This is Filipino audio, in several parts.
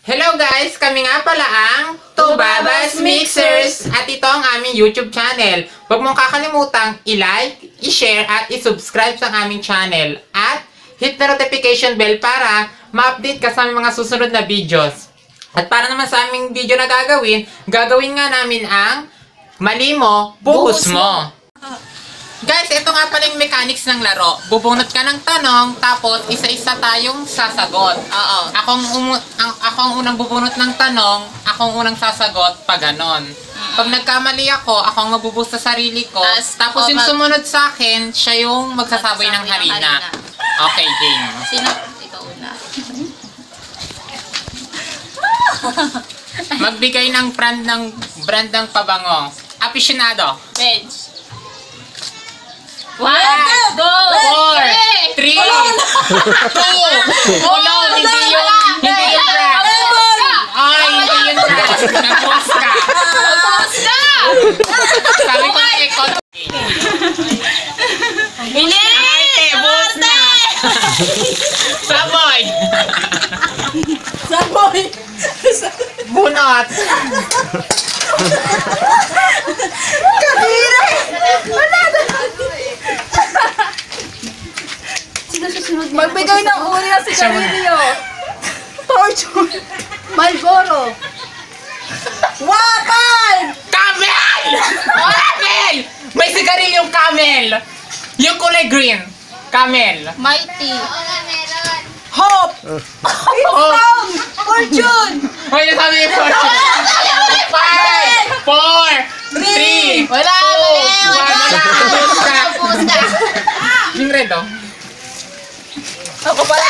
Hello guys! Kami nga pala ang Tubabas Mixers at ito ang aming YouTube channel. Huwag mong kakalimutang i-like, i-share at i-subscribe sa aming channel at hit the notification bell para ma-update ka sa aming mga susunod na videos. At para naman sa aming video na gagawin nga namin ang Mali Mo, Buhos Mo. Guys, ito nga pala yung mechanics ng laro. Bubunot ka ng tanong, tapos isa-isa tayong sasagot. Oo. Ako ang unang bubunot ng tanong, ako ang unang sasagot pag ganon. Pag nagkamali ako ang mabubuhos sa sarili ko. Tapos yung sumunod sa akin, siya yung magsasabay ng harina. Okay, game. Sino? Ikaw una. Magbigay ng brand ng pabango. Aficionado. Bench. 1, 2, 4, 3, 2, Ulo, hindi yung brand. Ay, hindi yung brand. Nag-post ka. Sabi ko na ikot. Bilis! Arte, buhos na. Saboy. Saboy! Bunot. Kadiri! Wala na! Sino susunod? Magbigay ng uri na sigarilyo. Fortune. Malboro. Wapal! Camel! Camel! May sigarilyong camel. Yung kulay green. Camel. Mighty. Hope! Hope! Fortune! Hoy, nasabi yung fortune. 5, 4, 3, Wala! Buhos ka. Yung red, oh. Ako pala.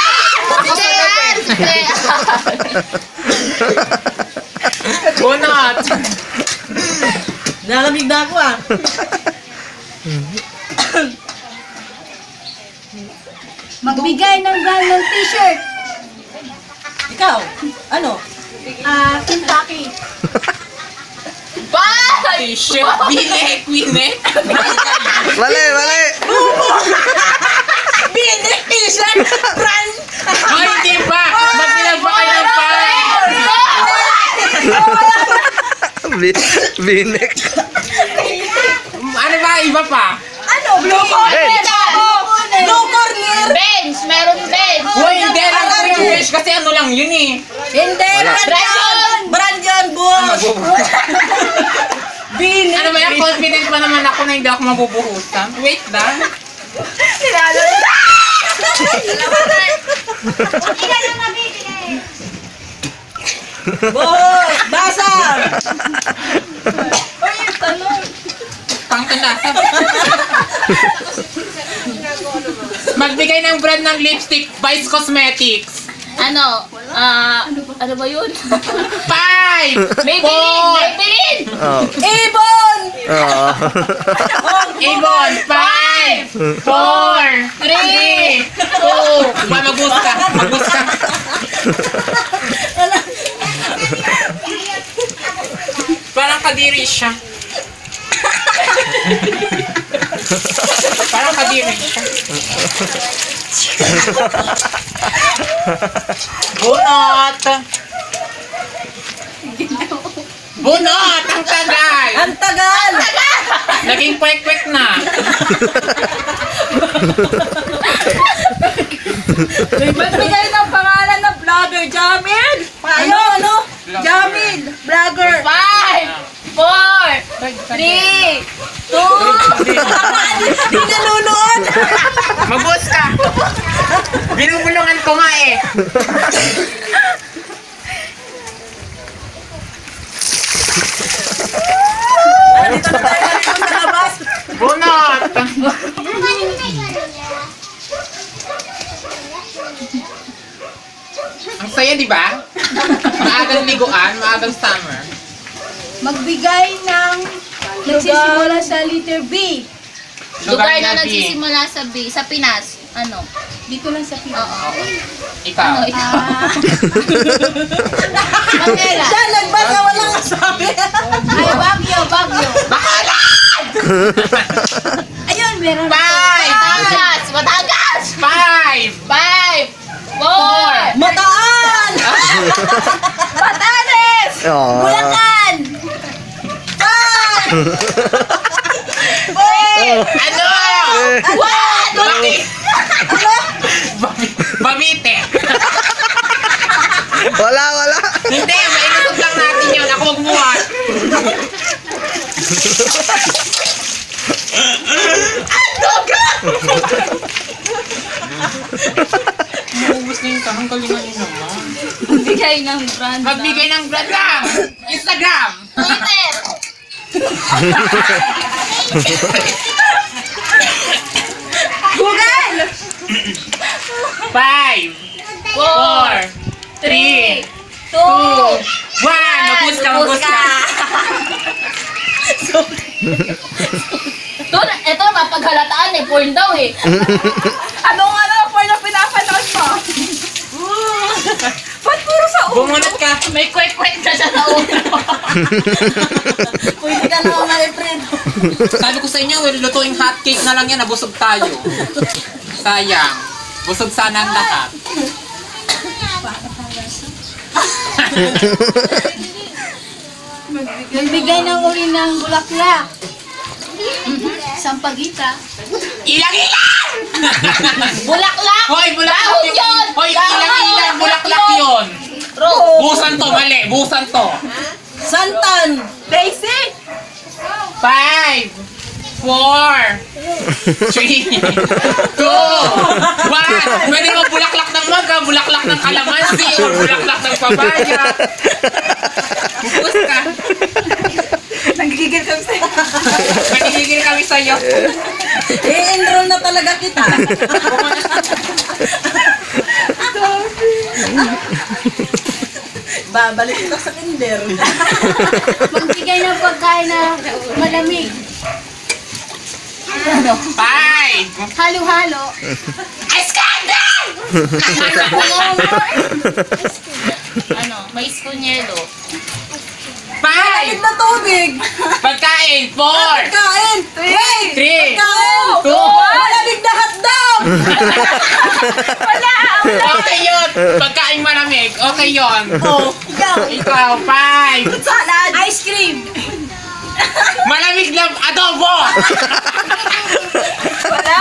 Bunot. Nalamig na ako ah. Magbigay ng brand ng t-shirt. Ikaw, ano? Kentucky. T-shirt. Binek. Mali! Binik t-shirt! Brand! Ay, di ba? Magbilag ba kayo ng 5? Binek. Ano ba? Iba pa? Ano? Blue corner. Blue corner! Bench. Meron bench. Hoy, hindi lang ko yung wish kasi ano lang yun eh. Hindi! Brand yun! Brand yun, boss! Binik! Ano ba yan? Confident pa naman ako na hindi ako mabubuhusan. Wait lang. Sinalo na. Hindi na mabibigay. Boss! Basag! Uy, yung tanong. Pangkalasa. Magbigay ng brand ng lipstick, Vice Cosmetics. Ano ba yun? 5, Maybelline! Oh. Ibon! Oh. Ibon, 5, 4, 3, 2. Magbus ka. Parang kadiri siya. Bunot! Ang tagal! Ang tagal! Naging kwek-kwek na. Magbigay ng pangalan ng vlogger, Jamil! Ano? Jamil! Vlogger! 5, 4, 3, 2. Hindi nanunood! Magbus ka! Binubulungan ko nga eh. Dito na tayo sa labas! Bunot! Ang saya, di ba? Maagang liguan, maagang summer. Magbigay ng nagsisimula sa letter B. Lugar na B. nagsisimula sa B. Sa Pinas. Ano? Dito lang sa Pinas. Oo. Ikaw. Manila. Siya nagbasa, walang kasabi! Ay, Baguio. Bakala! Ayun, meron. 5, Batangas. 5, 5, 4, Mataan! Oh. Bulacan! Ano? What? Bakit? Babite. Wala. Hindi, mainusog lang natin yun. Ako magbuhat. Maubos na yung tanong, kalingan nyo naman. Bigay ng brand. Magbigay ng brand lang. Instagram. Twitter. Google! 5, 4, 3, 2, 1. Mabus ka. Ito, mapaghalataan eh. Porn daw eh. Anong porn na pinapanood mo? Ba't puro sa ulo? Bumunot ka. May kwek-kwek na siya sa ulo. Pwede ka naman ma-friend. Sabi ko sa inyo, lutuing hotcake na lang yan. Nabusog tayo. Sayang. Busog sana ang lahat. Nagbigay ng uri ng bulaklak. Sampagita. Ilang! Bulaklak! Hoy, bulaklak Dahon yun! yun! Hoy, Dahon! ilang bulaklak yun! Rose. Busan to, mali. Busan to. Santan! Daisy! 5, 4, 3, 2, 1. Pwede mo bulaklak ng maga, bulaklak ng kalamansi, o bulaklak ng papaya. Bubus ka. Nagigigil kami sa'yo. Manigigil kami sa'yo. I-enroll na talaga kita. Babalik kita sa kinder. Magbigay ng pagkain na malamig. 5. Halo-halo. Scandal! Ano? May spoon yelo. Kain 5. na tubig. Pagkain. 4. Kain. Wait. 3. Kain. 2. Malamig na hotdog. Okay yun. Pagkain malamig. Okay yun. Oh, ikaw. Ikaw. 5. Salad. Ice cream. Malamig na adobo. Wala.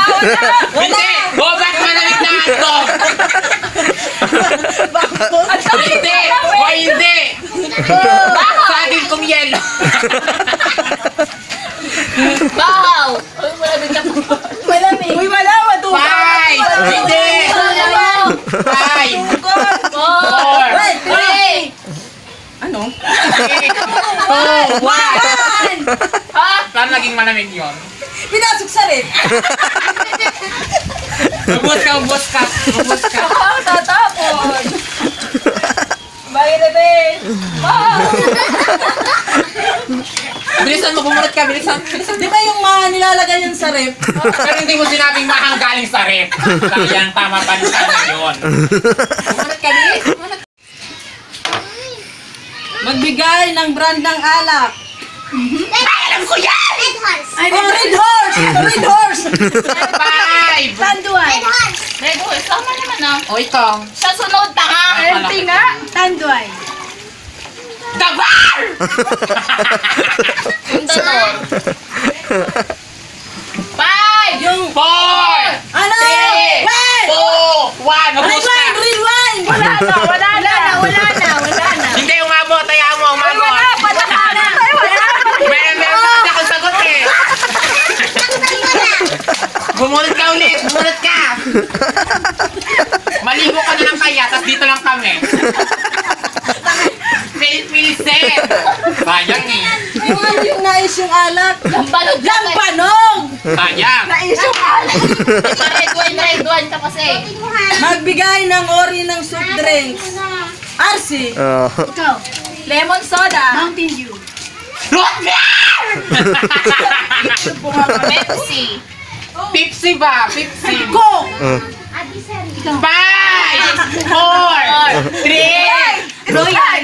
Hindi. O, ba't malamig na hotdog? Hindi. O, hindi. Saging kong yelo. Bahaw! Uy, malamig na po. Malamig. Uy, wala. 5. Hindi. 5. 4. Wait, 3. Ano? 2. 1. Ha? Saan naging malamig yun? Pinasok sa rin. Ubus ka, ubus ka. Ubus ka. Ako tatapon. Bye, Rebe. Bilisan mo, bumunot ka. Bilisan. Bilisan. Di ba yung mga nilalagay yun sa rep? Pero hindi mo sinabing mahang galing sa rep. Sayang, tama pa rin sana yun. Bumunot ka, bilis. Bumunot. Magbigay ng brand ng alak. Alam ko yan! Red Horse! Red Horse! 5. Tanduay. Red Horse, tama naman ah. O, ikaw. Sa sunod na nga. Empty nga. Tanduay. The bar! Yung dalawa. 5! Yung... 4. Ano? 3. Wait! 2. 1. Ubus ka. Red wine! Wala na. Hindi, umabot. Hayaan mo, umabot. Meron pa akong sagot eh. Bumunot ka ulit. Bumunot ka. Maligo ka na lang kaya, tapos dito lang kami. Pilisin. Sayang eh. Yung nais yung alak. Lambanog lang eh. Lambanog! Sayang. Nais yung alak. Iba red wine ka kasi. Magbigay ng ori ng soft drinks. RC. Oh. Ikaw. Lemon soda. Mountain Dew. Root beer! Pepsi. Pepsi ba? Pepsi. Coke. 5, 4, 3, Royal.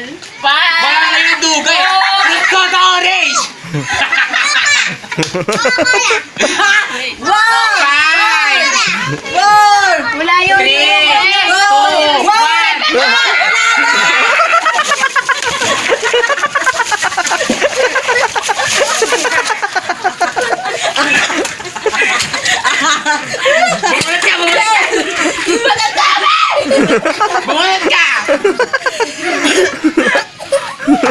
5. Wala na yung dugay. Fruit soda orange. Wow! 5, Four! Wala yun. 3, 2, 1. Bumunot ka!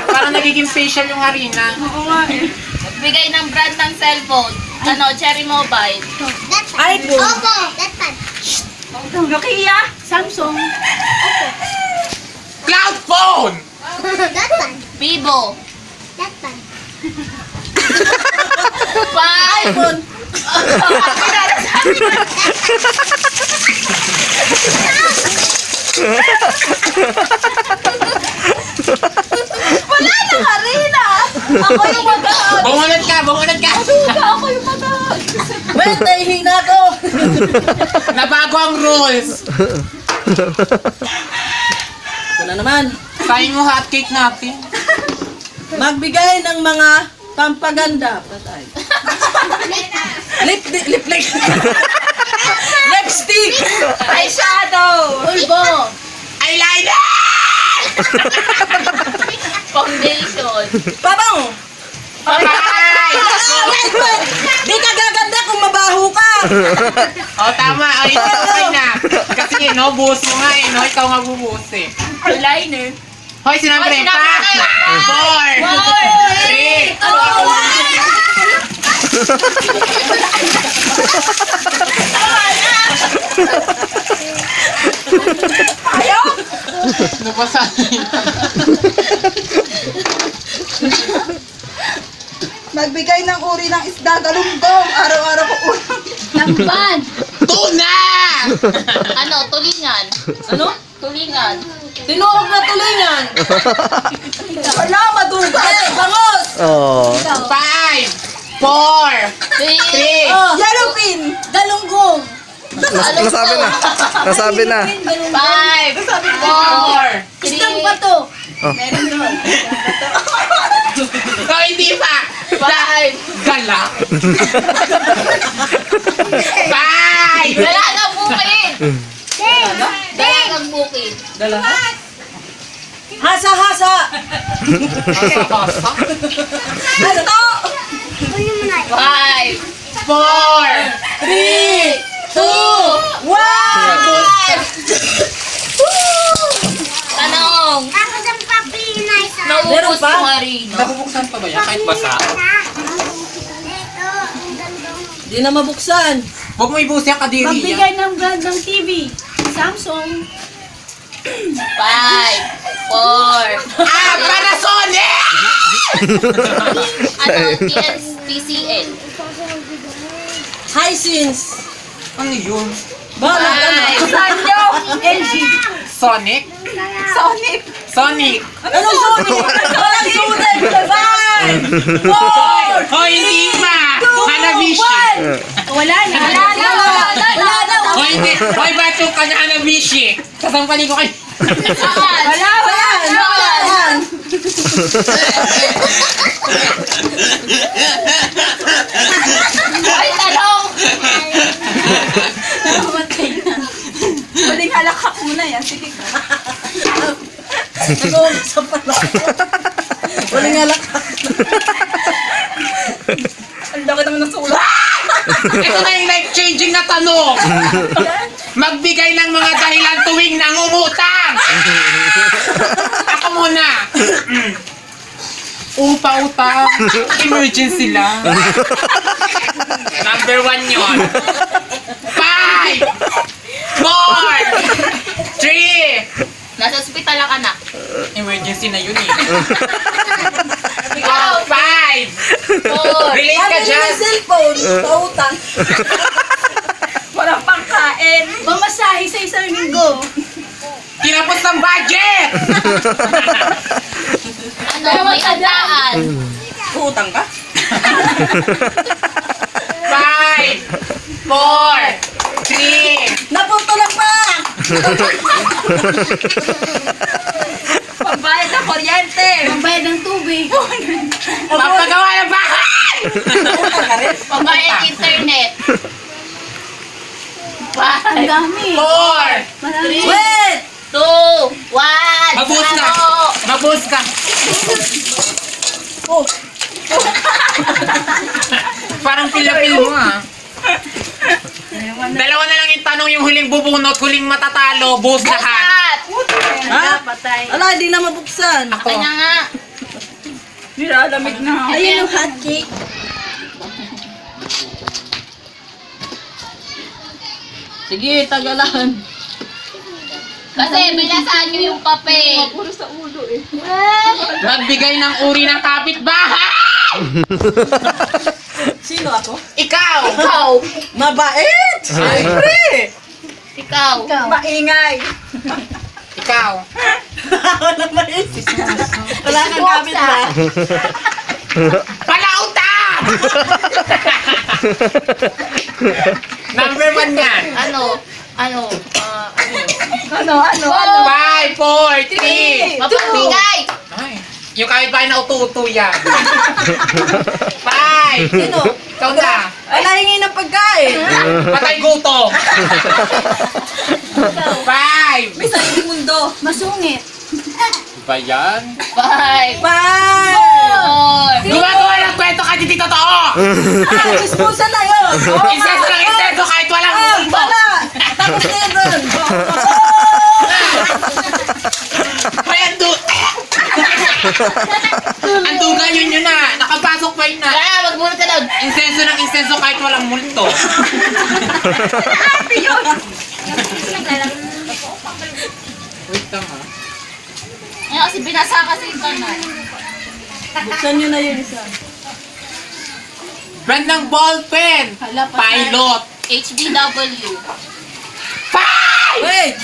Parang nagiging facial yung harina. Bigay ng brand ng cellphone. Ano, Cherry Mobile. iPhone. Oppo. Nokia. Samsung. Cloud phone! Vivo. 5. iPhone. Wala na, Karina! Ako yung matahag. Bumunot ka! Bumunot ka! Ako yung matahag. Wait, nahihina ko. Nabago ang rules! Ito na naman. Kain mo hotcake natin. Magbigay ng mga pampaganda. Patay. Lipstick. Eyeshadow. Pulbo. Eyeliner! Foundation. Pabango. Bye! Di ka gaganda kung mabaho ka. O tama, ay okay na. Kasi no, buhos mo nga no, ikaw nga bubuhos eh. Eyeliner. Hoy, sinabi Hoy, pa! sinabi 4, 3, Ayaw! napasahin. Magbigay ng uri ng isda galunggong. Araw-araw ko ulam. Lamban. Tuna! Ano, tulingan. Ano? Tulingan. Tinuog na tulingan. Wala, madugay. Bangos. Oh. 5, 4, 3, Oh, yellowfin. Galunggong. Nasabi na. Nasabi na. 5, 4, 3, Isang bato. O, hindi pa! 5. Gala! 5! Dalagang bukid. Dalagang bukid. Dala. Hasa-hasa. Hasa-hasa. Ano? 5, 4, 3, 2, 1. tanong. Meron Naubos pa? yung harina. Nabubuksan pa ba yan? Kahit basa? Di na mabuksan. Huwag mo ibusi ang kadiri yan. Magbigay ng brand ng TV. Samsung. 5, 4, Panasonic! ano, TCL. Hisense. Ano yun? Bahala ka na. 5, Sanyo. LG. Sonic? Sonic. Sonic! Anong Sonic? Walang Sonic. 5, 4, Hoy, hindi pa! Hanabishi! Wala na. Wala na. Hoy, hindi! Hoy, bato ka na Hanabishi! Sasampalin ko kayo! Wala. Ay, tanong. Namatay na. Pwedeng halakak muna yan. Sige ka. Nag-uusap pala. Walang alak. Ang laki naman ng sulat. Ito na yung life-changing na tanong! Magbigay ng mga dahilan tuwing nangungutang! Ako muna! Upa-utang! Emergency lang! Number 1 yun! 5! 4! 3! Nasa ospital ka na. Emergency na yun eh. Ikaw. 5! 4. Relate ka Sabi dyan! ng cellphone, pautang. Walang pangkain. Mamasahe sa isang linggo. Kinapos ng budget! Ano, may handaan. Pautang ka? 5! 4! 3! Naputulak pa! Pambayad ng kuryente. Pambayad ng tubig. Papagawa ng bahay! Pambayad internet. Ang 5, dami. 4! Marami. Wait! 2, 1. Mabuhos ka! Mabuhos ka! Oh, Parang pila-pil mo ah. Dalawa na lang yung tanong, yung huling bubunot, huling matatalo, buhos lahat. Ha? Patay. Ala, hindi na mabuksan. Kanya nga. Nilalamig na ako. Ayun yung hot cake. Sige, tagalan. Kasi binasaan nyo yung papel. Puro sa ulo eh. Magbigay ng uri ng kapitbahay! Sino ako? Ikaw! Ikaw. Mabait! Siyempre! Ikaw. Maingay. Ikaw! Wala ba yun? Wala kang gamit ba? Palauta! Number 1 yan. Ano? Ano? 5, 4, 3. Mapagbigay. Ay, yung kapitbahay na utu-utu yan. 5. Sino? Ikaw na. Wala hingi ng pagkain. Patay gutom. 5. May sariling mundo. Masungit. Ba yan? 5, Bye! 4. Gumagawa ng kwento kahit hindi totoo! Ispusa na yun! Iseso lang iseso kahit walang mundo! Wala! Tapos na yun doon! May andugan yun na! Nakapasok pa yun na! Kaya, magmulot ka daw. Insenso ng insenso kahit walang multo! Wait lang ha. Ngayon kasi binasa kasi yung kanan. Buksan nyo na yun isa. Brand ng ballpen! Pilot! HBW. 5! Wait!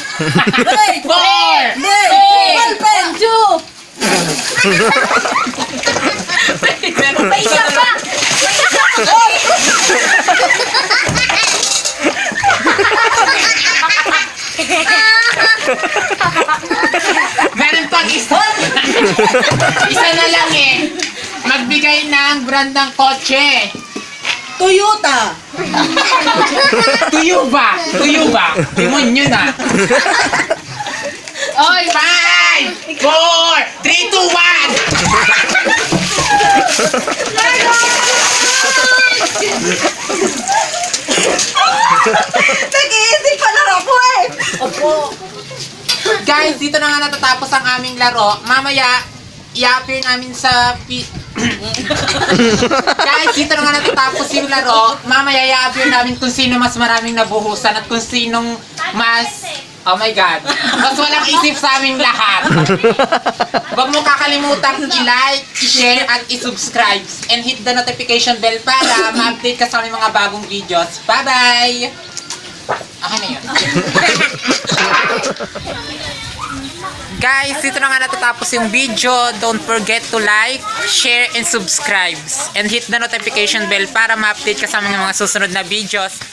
Wait! 4! Wait! Ballpen! Two! May isa pa! Meron pang isa! Isa na lang eh! Magbigay ng brand ng kotse! Toyota! Tuyo ba? Tuyo ba? Demonyo na! Oy! 5, 4, 3, 2, 1! Nag-iisip pa lang ako eh! Opo! Guys, dito na nga natatapos ang aming laro. Mamaya, i-appear namin sa... Guys, dito na nga natatapos yung laro. Mamaya, i-appear namin kung sino mas maraming nabuhusan at kung sinong mas... Oh my God. Mas walang isip sa aming lahat. Huwag mo kakalimutang i-like, i-share, at i-subscribe. And hit the notification bell para ma-update ka sa aming mga bagong videos. Bye-bye! Okay na yun. Guys, dito na nga natatapos yung video. Don't forget to like, share, and subscribe. And hit the notification bell para ma-update ka sa mga susunod na videos.